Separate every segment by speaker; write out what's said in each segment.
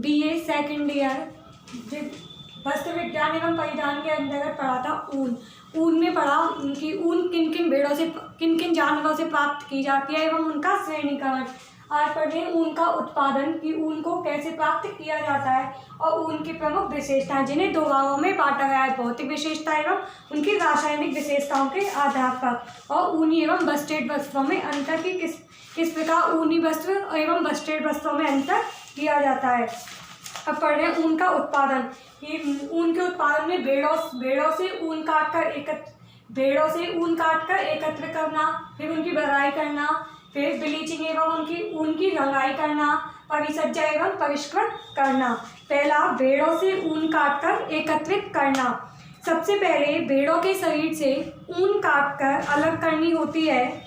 Speaker 1: BA second year वस्त्र विज्ञान एवं परिधान के अंतर्गत पढ़ा था ऊन में पढ़ा कि ऊन किन किन जानवरों से प्राप्त की जाती है एवं उनका श्रेणीकरण। आज पढ़ रहे हैं ऊन का उत्पादन कि ऊन को कैसे प्राप्त किया जाता है और ऊन की प्रमुख विशेषताएं, जिन्हें दो भागों में बांटा गया है, भौतिक विशेषता एवं उनकी रासायनिक विशेषताओं के आधार पर। और ऊनी एवं बस्टेड वस्त्रों में अंतर की किस प्रकार ऊनी वस्त्र एवं बस्टेड वस्त्रों में अंतर किया जाता है। अब पढ़ रहे हैं ऊन का उत्पादन। ऊन के उत्पादन में भेड़ों से ऊन काट कर एकत्र करना, फिर उनकी भराई करना, फिर ब्लीचिंग एवं ऊन की रंगाई करना, परिसज्जा एवं परिष्कृत करना। पहला, भेड़ों से ऊन काट कर एकत्रित करना। सबसे पहले भेड़ों के शरीर से ऊन काट कर अलग करनी होती है।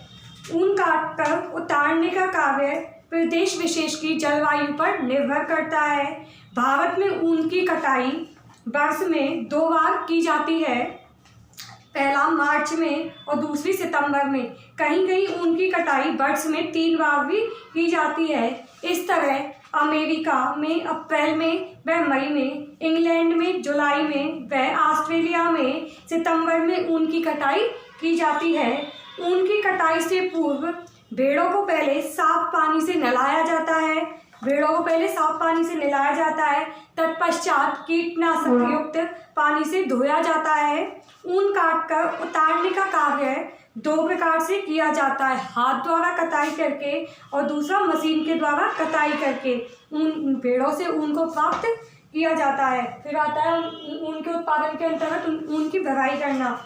Speaker 1: ऊन काट कर उतारने का कार्य प्रदेश विशेष की जलवायु पर निर्भर करता है। भारत में ऊन की कटाई वर्ष में 2 बार की जाती है, पहला मार्च में और दूसरी सितंबर में। कहीं कहीं ऊन की कटाई वर्ष में 3 बार भी की जाती है। इस तरह अमेरिका में अप्रैल में व मई में, इंग्लैंड में जुलाई में व ऑस्ट्रेलिया में सितंबर में ऊन की कटाई की जाती है। ऊन की कटाई से पूर्व भेड़ों को पहले साफ पानी से नहलाया जाता है, तत्पश्चात कीटनाशक युक्त पानी से धोया जाता है। ऊन काट कर उतारने का कार्य 2 प्रकार से किया जाता है, हाथ द्वारा कटाई करके और दूसरा मशीन के द्वारा कटाई करके भेड़ों से ऊन को प्राप्त किया जाता है। फिर आता है ऊन के उत्पादन के अंतर्गत ऊन की भराई करना।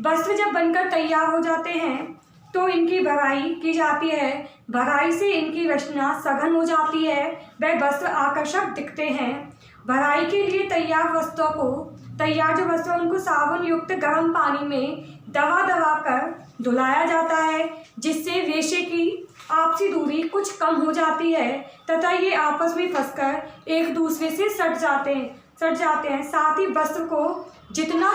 Speaker 1: वस्त्र जब बनकर तैयार हो जाते हैं तो इनकी भराई की जाती है। भराई से इनकी रचना सघन हो जाती है, वह वस्त्र आकर्षक दिखते हैं। भराई के लिए तैयार जो वस्त्र उनको साबुन युक्त गर्म पानी में दबा कर धुलाया जाता है, जिससे रेशे की आपसी दूरी कुछ कम हो जाती है तथा ये आपस में फंसकर एक दूसरे से सट जाते हैं। साथ ही वस्त्र को जितना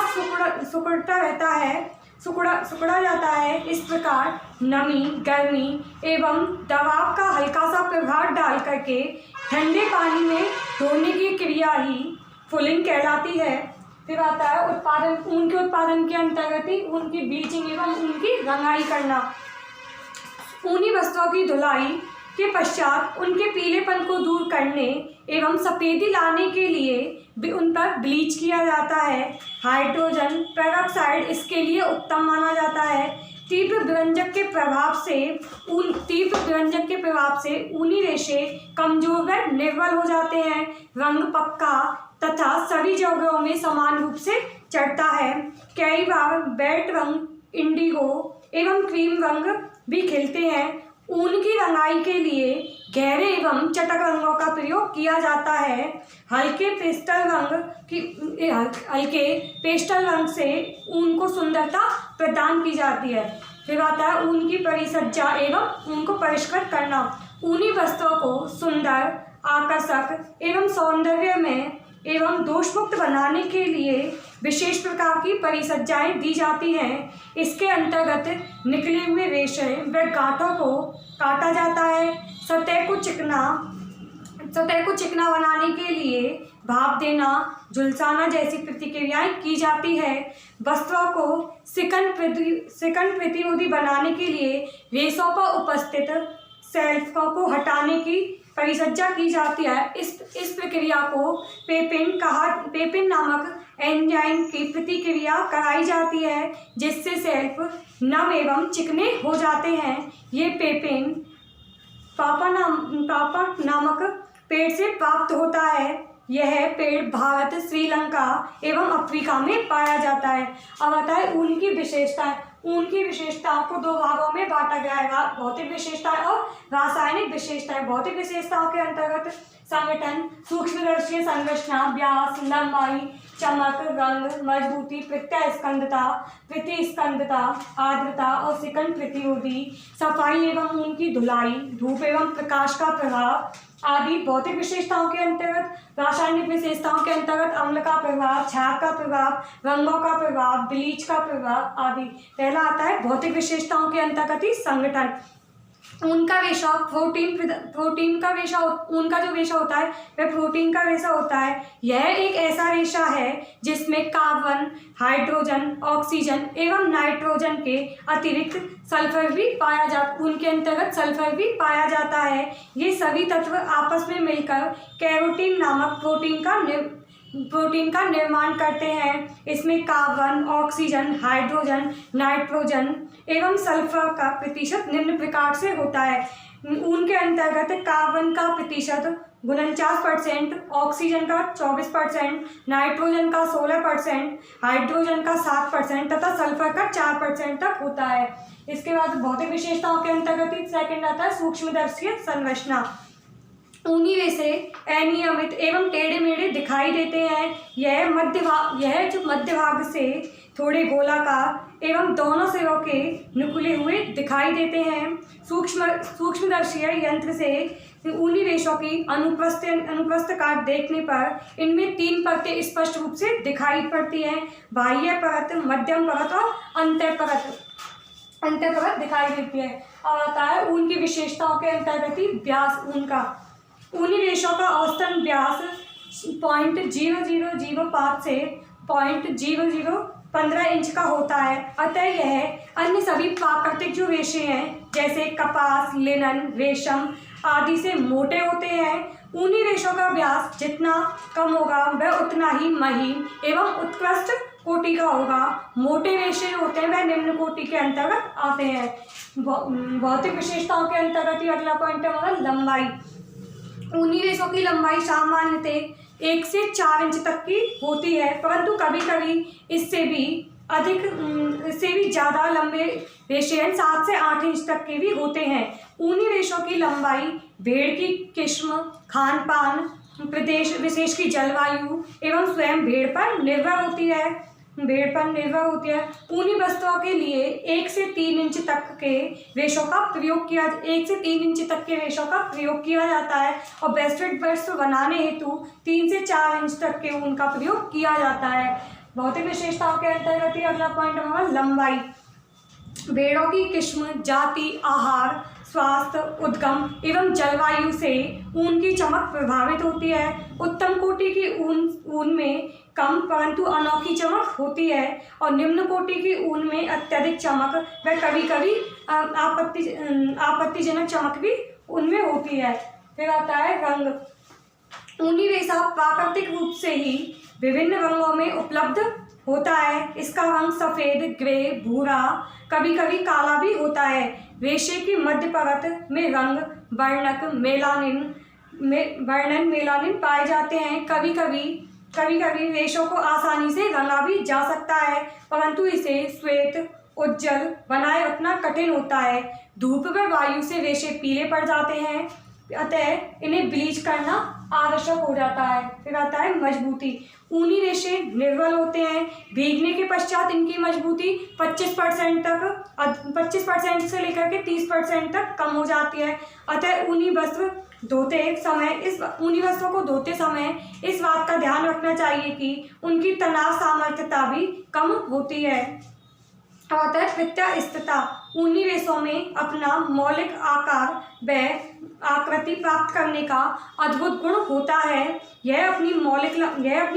Speaker 1: सुखड़ा जाता है, इस प्रकार नमी, गर्मी एवं दबाव का हल्का सा प्रभाव डाल करके ठंडे पानी में धोने की क्रिया ही फुलिंग कहलाती है। फिर आता है ऊन के उत्पादन के अंतर्गत ही ऊन की ब्लीचिंग एवं ऊन की रंगाई करना। ऊनी वस्त्रों की धुलाई के पश्चात उनके पीलेपन को दूर करने एवं सफेदी लाने के लिए उन पर ब्लीच किया जाता है। हाइड्रोजन पेरोक्साइड इसके लिए उत्तम माना जाता है। तीव्र विरंजक के प्रभाव से ऊनी रेशे कमजोर व निर्बल हो जाते हैं। रंग पक्का तथा सभी जगहों में समान रूप से चढ़ता है। कई बार बेल्ट रंग, इंडिगो एवं क्रीम रंग भी खिलते हैं। ऊन की रंगाई के लिए गहरे एवं चटक रंगों का प्रयोग किया जाता है। हल्के पेस्टल रंग से ऊन को सुंदरता प्रदान की जाती है। फिर आता है ऊन की परिसज्जा एवं ऊन को परिष्कृत करना। ऊनी वस्त्रों को सुंदर, आकर्षक एवं सौंदर्यमय एवं दोषमुक्त बनाने के लिए विशेष प्रकार की परिसज्जाएं दी जाती हैं। इसके अंतर्गत निकले हुए रेशे व गांठों को काटा जाता है। सतह को चिकना बनाने के लिए भाप देना, झुलसाना जैसी प्रतिक्रियाएं की जाती है। वस्त्रों को सिकन प्रतिरोधी बनाने के लिए रेशों पर उपस्थित सेल्फों को हटाने की परिसज्जा की जाती है। इस प्रक्रिया को पेपिन नामक एंजाइम की प्रतिक्रिया कराई जाती है, जिससे सेल्फ नम एवं चिकने हो जाते हैं। ये पेपिन पापा नामक पेड़ से प्राप्त होता है। यह पेड़ भारत, श्रीलंका एवं अफ्रीका में पाया जाता है। अब आता है ऊन की विशेषताएं। ऊन की विशेषताओं को 2 भागों में बांटा गया है, भौतिक विशेषताएं और रासायनिक विशेषताएं। भौतिक विशेषताओं के अंतर्गत संगठन, सूक्ष्मदर्शीय संरचना, व्यास, लंबाई, चमक, रंग, मजबूती, प्रतिस्कंदता, आर्द्रता और सिकन प्रतिरोधी, सफाई एवं ऊन की धुलाई, धूप एवं प्रकाश का प्रभाव आदि। भौतिक विशेषताओं के अंतर्गत रासायनिक विशेषताओं के अंतर्गत अम्ल का प्रभाव, क्षार का प्रभाव, रंगों का प्रभाव, ब्लीच का प्रभाव आदि। पहला आता है भौतिक विशेषताओं के अंतर्गत ही संगठन। ऊन का रेशा प्रोटीन का रेशा, ऊन का जो रेशा होता है वह प्रोटीन का रेशा होता है। यह एक ऐसा रेशा है जिसमें कार्बन, हाइड्रोजन, ऑक्सीजन एवं नाइट्रोजन के अतिरिक्त सल्फर भी पाया जाता, ऊन के अंतर्गत सल्फर भी पाया जाता है। ये सभी तत्व आपस में मिलकर कैरोटीन नामक प्रोटीन का निर्माण करते हैं। इसमें कार्बन, ऑक्सीजन, हाइड्रोजन, नाइट्रोजन एवं सल्फर का प्रतिशत निम्न प्रकार से होता है। ऊन के अंतर्गत कार्बन का प्रतिशत 49%, ऑक्सीजन का 24%, नाइट्रोजन का 16%, हाइड्रोजन का 7% तथा सल्फर का 4% तक होता है। इसके बाद भौतिक विशेषताओं के अंतर्गत सेकंड आता है सूक्ष्मदर्शी संरचना। ऊनी रेशे अनियमित एवं टेढ़े मेढ़े दिखाई देते हैं। यह जो मध्य भाग से थोड़े गोलाकार एवं दोनों सिरों के निकले हुए दिखाई देते हैं। सूक्ष्मदर्शी यंत्र से ऊनी रेशों की अनुप्रस्थ काट देखने पर इनमें 3 परतें स्पष्ट रूप से दिखाई पड़ती हैं। बाह्य परत, मध्यम परत और अंतः परत दिखाई देती है। अब आता है ऊन की विशेषताओं के अंतर्गत ही व्यास ऊन का। ऊनी रेशों का औसतन व्यास 0.0005 से 0.0015 इंच का होता है। अतः यह अन्य सभी प्राकृतिक जो रेशे हैं जैसे कपास, लिनन, रेशम आदि से मोटे होते हैं। ऊनी रेशों का व्यास जितना कम होगा वह उतना ही महीन एवं उत्कृष्ट कोटि का होगा। मोटे रेशे होते हैं वह निम्न कोटि के अंतर्गत आते हैं। भौतिक विशेषताओं के अंतर्गत ही अगला पॉइंट है हमारा लंबाई। ऊनी रेशों की लंबाई सामान्यतः 1 से 4 इंच तक की होती है, परंतु कभी कभी इससे भी ज़्यादा लंबे रेशे 7 से 8 इंच तक के भी होते हैं। ऊनी रेशों की लंबाई भेड़ की किस्म, खान पान, प्रदेश विशेष की जलवायु एवं स्वयं भेड़ पर निर्भर होती है। ऊनी वस्तुओं के लिए 1 से 3 इंच तक के रेशों का प्रयोग किया जाता है और ब्रेस्टेड वस्त्र बनाने हेतु 3 से 4 इंच तक के ऊन का प्रयोग किया जाता है। भौतिक विशेषताओं के अंतर्गत ही अगला पॉइंट हमारा लंबाई। भेड़ों की किस्म, जाति, आहार, स्वास्थ्य, उद्गम एवं जलवायु से ऊन की चमक प्रभावित होती है। उत्तम कोटि की ऊन में कम परंतु अनोखी चमक होती है और निम्न कोटि की ऊन में अत्यधिक चमक व कभी कभी आपत्तिजनक चमक भी उनमें होती है। फिर आता है रंग। ऊनी रेशा प्राकृतिक रूप से ही विभिन्न रंगों में उपलब्ध होता है। इसका रंग सफ़ेद, ग्रे, भूरा, कभी कभी काला भी होता है। रेशे की मध्य परत में रंग वर्णन मेलानिन पाए जाते हैं। कभी कभी रेशों को आसानी से रंगा भी जा सकता है, परंतु इसे श्वेत उज्ज्वल बनाए रखना कठिन होता है। धूप व वायु से रेशे पीले पड़ जाते हैं, अतः इन्हें ब्लीच करना आवश्यक हो जाता है। फिर आता है मजबूती। ऊनी रेशे निर्बल होते हैं। भीगने के पश्चात इनकी मजबूती 25% से लेकर के 30% तक कम हो जाती है। अतः ऊनी वस्त्रों को धोते समय इस बात का ध्यान रखना चाहिए कि उनकी तनाव सामर्थ्यता भी कम होती है। अतः प्रत्यास्थता। ऊनी रेशों में अपना मौलिक आकार व आकृति प्राप्त करने का अद्भुत गुण होता है। यह अपनी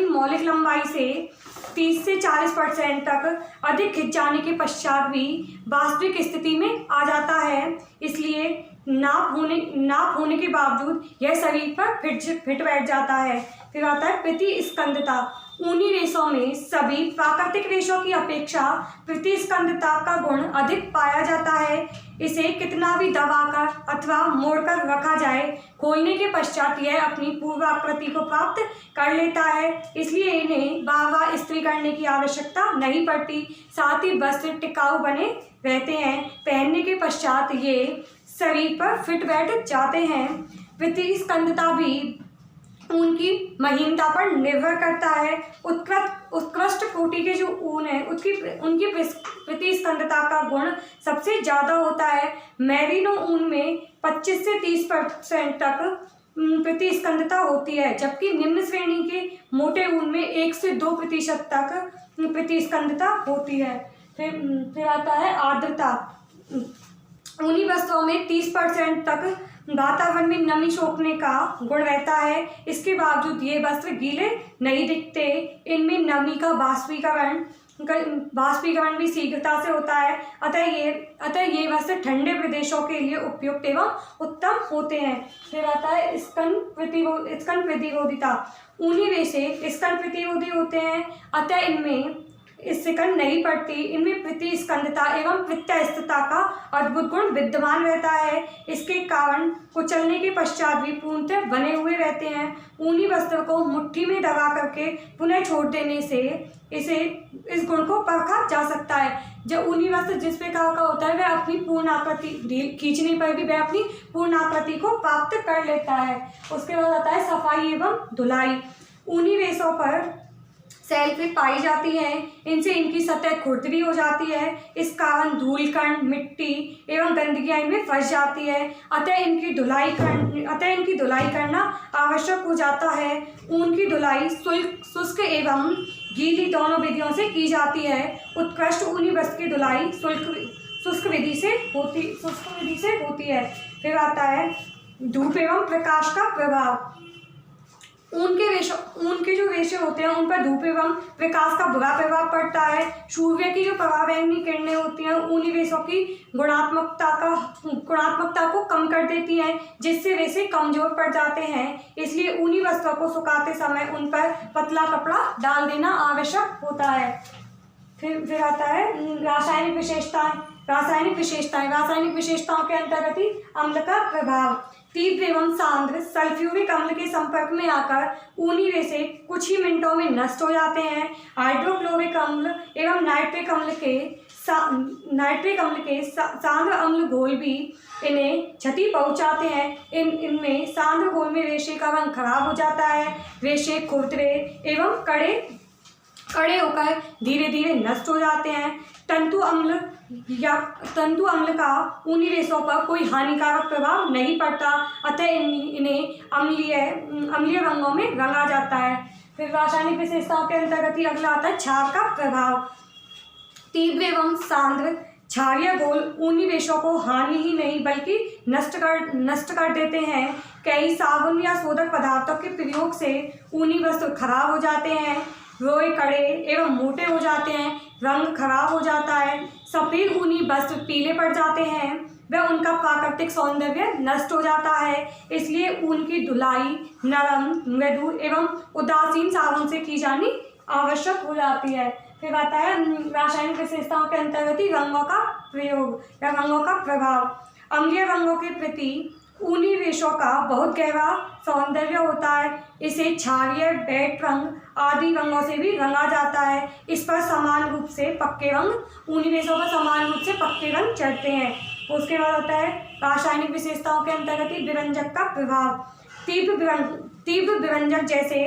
Speaker 1: मौलिक लंबाई से 30 से 40% तक अधिक खिंच जाने के पश्चात भी वास्तविक स्थिति में आ जाता है। इसलिए नाप होने के बावजूद यह शरीर पर फिट बैठ जाता है। फिर आता है प्रतिस्कंदता। ऊनी रेशों में सभी प्राकृतिक रेशों की अपेक्षा प्रतिस्कंदता का गुण अधिक पाया जाता है। इसे कितना भी दबाकर अथवा मोड़कर रखा जाए, खोलने के पश्चात यह अपनी पूर्व आकृति को प्राप्त कर लेता है। इसलिए इन्हें बार बार इस्त्री करने की आवश्यकता नहीं पड़ती। साथ ही वस्त्र टिकाऊ बने रहते हैं। पहनने के पश्चात ये शरीर पर फिट बैठ जाते हैं। प्रतिस्कंदता भी ऊन की महीनता पर निर्भर करता है। उत्कृष्ट कोटि के जो ऊन है उनकी प्रतिस्कंदता का गुण सबसे ज़्यादा होता है। मैरिनो ऊन में 25 से 30% तक प्रतिस्कंदता होती है, जबकि निम्न श्रेणी के मोटे ऊन में 1 से 2% तक प्रतिस्कंदता होती है। फिर आता है आर्द्रता। ऊनी वस्त्रों में 30% तक वातावरण में नमी सोखने का गुण रहता है। इसके बावजूद ये वस्त्र गीले नहीं दिखते। इनमें नमी का बाष्पीकरण भी शीघ्रता से होता है। अतः ये वस्त्र ठंडे प्रदेशों के लिए उपयुक्त एवं उत्तम होते हैं। फिर आता है स्तन प्रतिरोधिता। ऊनी रेशे स्तन प्रतिरोधी होते हैं, अतः इनमें स्कंद नहीं पड़ती। इनमें प्रतिस्कंदता एवं प्रत्यस्थिता का अद्भुत गुण विद्यमान रहता है। इसके कारण कुचलने के पश्चात भी पूर्णतः बने हुए रहते हैं। ऊनी वस्त्र को मुट्ठी में दबा करके पुनः छोड़ देने से इस गुण को परखा जा सकता है। जब ऊनी वस्त्र जिस प्रकार का होता है वह अपनी पूर्ण आकृति खींचने पर भी वह अपनी पूर्ण आकृति को प्राप्त कर लेता है। उसके बाद आता है सफाई एवं धुलाई। ऊनी रेशों पर सैलफिट पाई जाती है। इनसे इनकी सतह खुरदरी हो जाती है। इस कारण धूल कण, मिट्टी एवं गंदगियां इनमें फंस जाती है। अतः इनकी धुलाई करना आवश्यक हो जाता है। ऊन की धुलाई शुष्क एवं गीली दोनों विधियों से की जाती है। उत्कृष्ट ऊनी वस्त्र की धुलाई शुष्क विधि से होती है। फिर आता है धूप एवं प्रकाश का प्रभाव। ऊन के जो रेशे होते हैं उन पर धूप एवं प्रकाश का बुरा प्रभाव पड़ता है। सूर्य की जो पराबैंगनी किरणें होती हैं ऊनी रेशों की गुणात्मकता को कम कर देती हैं, जिससे रेशे कमजोर पड़ जाते हैं। इसलिए ऊनी वस्त्रों को सुखाते समय उन पर पतला कपड़ा डाल देना आवश्यक होता है। फिर आता है रासायनिक विशेषताओं के अंतर्गत ही अम्ल का प्रभाव। तीव्र एवं सांद्र सल्फ्यूरिक अम्ल के संपर्क में आकर ऊनी रेशे कुछ ही मिनटों में नष्ट हो जाते हैं। हाइड्रोक्लोरिक अम्ल एवं नाइट्रिक अम्ल के सांद्र अम्ल घोल भी इन्हें क्षति पहुंचाते हैं। इनमें सांद्र घोल में रेशे का रंग खराब हो जाता है। रेशे खुरदरे एवं कड़े होकर धीरे धीरे नष्ट हो जाते हैं। तंतु अम्ल का ऊनी रेशों पर कोई हानिकारक प्रभाव नहीं पड़ता, अतः इन्हें अम्लीय रंगों में रंगा जाता है। फिर रासायनिक विशेषताओं के अंतर्गत ही अगला आता है क्षार का प्रभाव। तीव्र एवं सांद्र क्षारीय घोल ऊनी रेशों को हानि ही नहीं बल्कि नष्ट कर देते हैं। कई साबुन या शोधक पदार्थों के प्रयोग से ऊनी वस्त्र खराब हो जाते हैं। रोए कड़े एवं मोटे हो जाते हैं, रंग खराब हो जाता है। सफ़ेद ऊनी वस्त्र पीले पड़ जाते हैं, वह उनका प्राकृतिक सौंदर्य नष्ट हो जाता है। इसलिए ऊन की धुलाई नरम, मृदु एवं उदासीन साबुन से की जानी आवश्यक हो जाती है। फिर आता है रासायनिक विशेषताओं के अंतर्गत ही रंगों का प्रयोग या रंगों का प्रभाव। अम्लीय रंगों के प्रति ऊनी रेशों का बहुत गहरा सौंदर्य होता है। इसे क्षारीय, बैट रंग आदि रंगों से भी रंगा जाता है। इस पर समान रूप से पक्के रंग ऊनी रेशों पर समान रूप से पक्के रंग चढ़ते हैं। उसके बाद होता है रासायनिक विशेषताओं के अंतर्गत ही विरंजक का प्रभाव। तीव्र विरंजक जैसे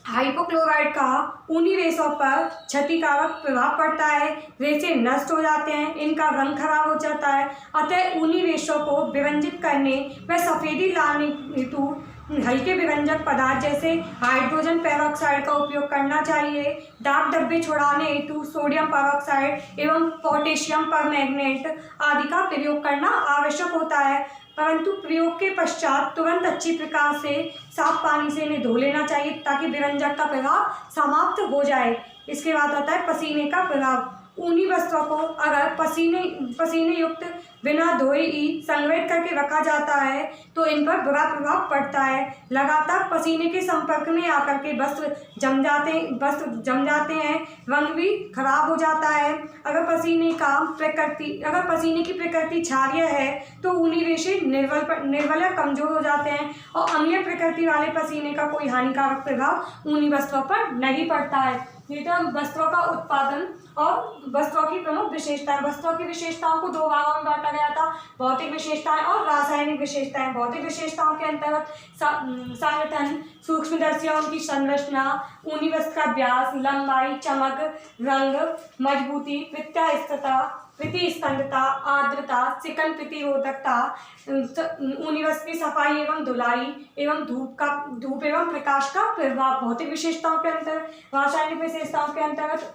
Speaker 1: हाइपोक्लोराइड का ऊनी रेशों पर क्षतिकारक प्रभाव पड़ता है। रेशे नष्ट हो जाते हैं, इनका रंग खराब हो जाता है। अतः ऊनी रेशों को विरंजित करने व सफ़ेदी लाने हेतु हल्के विरंजक पदार्थ जैसे हाइड्रोजन पेरोक्साइड का उपयोग करना चाहिए। दाग धब्बे छुड़ाने हेतु सोडियम पेरोक्साइड एवं पोटेशियम परमैंगनेट आदि का प्रयोग करना आवश्यक होता है, परंतु प्रयोग के पश्चात तुरंत अच्छी प्रकार से साफ पानी से इन्हें धो लेना चाहिए ताकि विरंजक का प्रभाव समाप्त हो जाए। इसके बाद आता है पसीने का प्रभाव। ऊनी वस्त्रों को अगर पसीने युक्त बिना धोए ही संग्रहित करके रखा जाता है तो इन पर बुरा प्रभाव पड़ता है। लगातार पसीने के संपर्क में आकर के वस्त्र जम जाते हैं, रंग भी खराब हो जाता है। अगर पसीने की प्रकृति क्षारीय है तो ऊनी रेशे निर्बल या कमजोर हो जाते हैं और अम्लीय प्रकृति वाले पसीने का कोई हानिकारक प्रभाव ऊनी वस्त्रों पर नहीं पड़ता है। ये तो वस्त्रों का उत्पादन और वस्त्रों की प्रमुख विशेषताएं। वस्त्रों की विशेषताओं को दो भागों में बांटा गया था, भौतिक विशेषताएं और रासायनिक विशेषताएं। भौतिक विशेषताओं के अंतर्गत संगठन, सूक्ष्मदर्शी उनकी संरचना, ऊनी वस्त्र का व्यास, लंबाई, चमक, रंग, मजबूती, प्रतिस्कंदता, आर्द्रता, सिकन प्रतिरोधकता, ऊनी वस्त्र की सफाई एवं धुलाई एवं धूप एवं प्रकाश का प्रभाव। भौतिक विशेषताओं के अंतर्गत रासायनिक विशेषताओं के अंतर्गत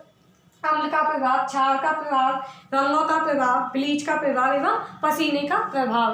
Speaker 1: अम्ल का प्रभाव, क्षार का प्रभाव, रंगों का प्रभाव, ब्लीच का प्रभाव एवं पसीने का प्रभाव।